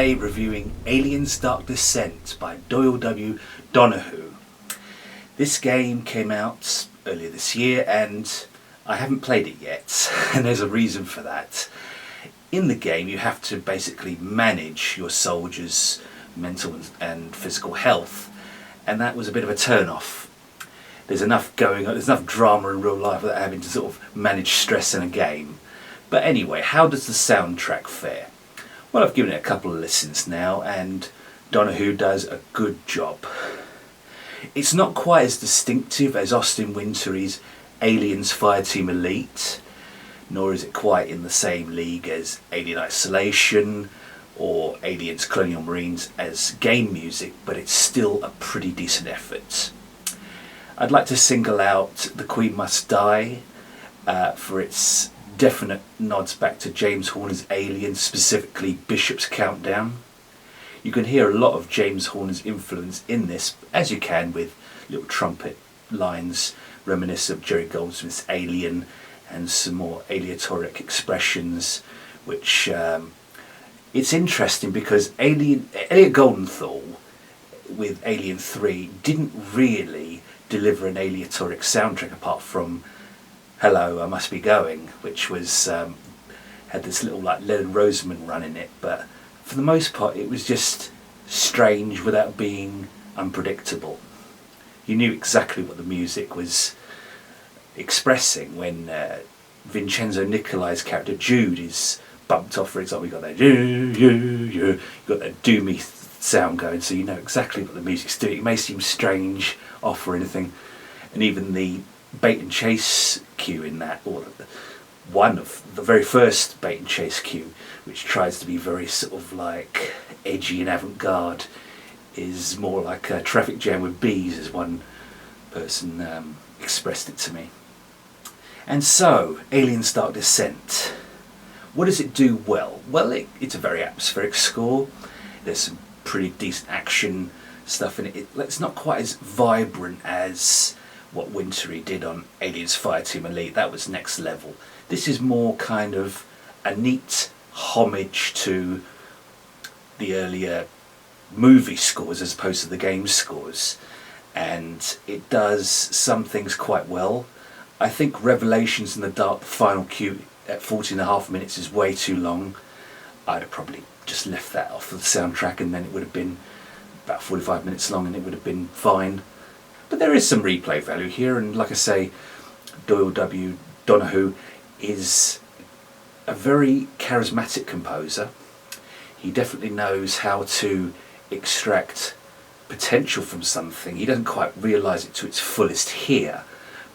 today reviewing Aliens Dark Descent by Doyle W. Donehoo. This game came out earlier this year and I haven't played it yet, and there's a reason for that. In the game you have to basically manage your soldiers' mental and physical health, and that was a bit of a turn-off. There's enough going on, there's enough drama in real life without having to sort of manage stress in a game. But anyway, how does the soundtrack fare? Well, I've given it a couple of listens now and Donehoo does a good job. It's not quite as distinctive as Austin Wintory's Aliens Fireteam Elite, nor is it quite in the same league as Alien Isolation or Aliens Colonial Marines as game music, but it's still a pretty decent effort. I'd like to single out The Queen Must Die for its definite nods back to James Horner's Alien, specifically Bishop's Countdown. You can hear a lot of James Horner's influence in this, as you can with little trumpet lines reminiscent of Jerry Goldsmith's Alien and some more aleatoric expressions, which it's interesting because Elliot Goldenthal with Alien 3 didn't really deliver an aleatoric soundtrack apart from Hello, I Must Be Going, which was had this little like Leonard Rosenman run in it, but for the most part it was just strange without being unpredictable. You knew exactly what the music was expressing when Vincenzo Nicolai's character Jude is bumped off, for example. You got that you got that doomy sound going, so you know exactly what the music's doing. It may seem strange off or anything, and even the bait and chase cue in that, or one of the very first bait and chase cue, which tries to be very sort of like edgy and avant-garde, is more like a traffic jam with bees, as one person expressed it to me. And so, Aliens Dark Descent. What does it do well? Well, it's a very atmospheric score. There's some pretty decent action stuff in it. It's not quite as vibrant as what Wintory did on Aliens Fireteam Elite. That was next level. This is more kind of a neat homage to the earlier movie scores as opposed to the game scores, and it does some things quite well. I think Revelations in the Dark, the final cue at 40.5 minutes is way too long. I'd have probably just left that off of the soundtrack and then it would have been about 45 minutes long and it would have been fine. But there is some replay value here, and like I say, Doyle W. Donehoo is a very charismatic composer. He definitely knows how to extract potential from something. He doesn't quite realise it to its fullest here,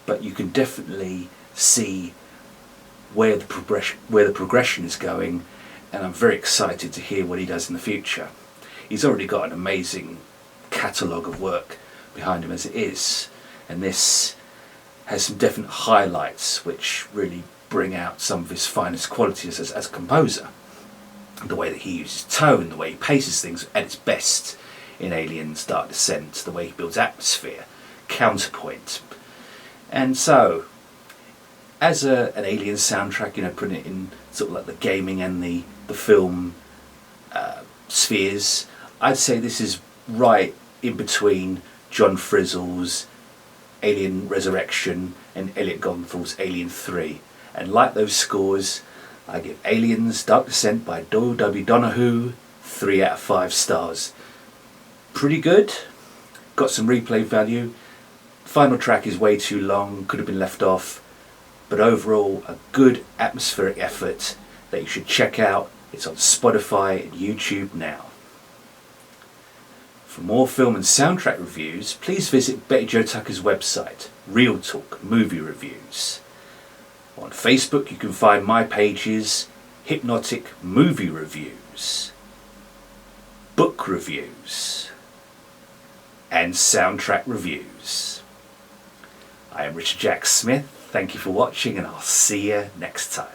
but you can definitely see where the progression is going, and I'm very excited to hear what he does in the future. He's already got an amazing catalogue of work behind him as it is, and this has some definite highlights which really bring out some of his finest qualities as a composer. The way that he uses tone, the way he paces things at its best in Aliens Dark Descent, the way he builds atmosphere, counterpoint. And so, as an Alien soundtrack, you know, putting it in sort of like the gaming and the film spheres, I'd say this is right in between John Frizzell's Alien Resurrection and Elliot Goldenthal's Alien 3. And like those scores, I give Aliens Dark Descent by Doyle W. Donehoo 3 out of 5 stars. Pretty good, got some replay value. Final track is way too long, could have been left off, but overall a good atmospheric effort that you should check out. It's on Spotify and YouTube now. For more film and soundtrack reviews, please visit Betty Jo Tucker's website, Real Talk Movie Reviews. On Facebook you can find my pages, Hip-Notic Movie Reviews, Book Reviews, and Soundtrack Reviews. I am Richard Jack Smith, thank you for watching and I'll see you next time.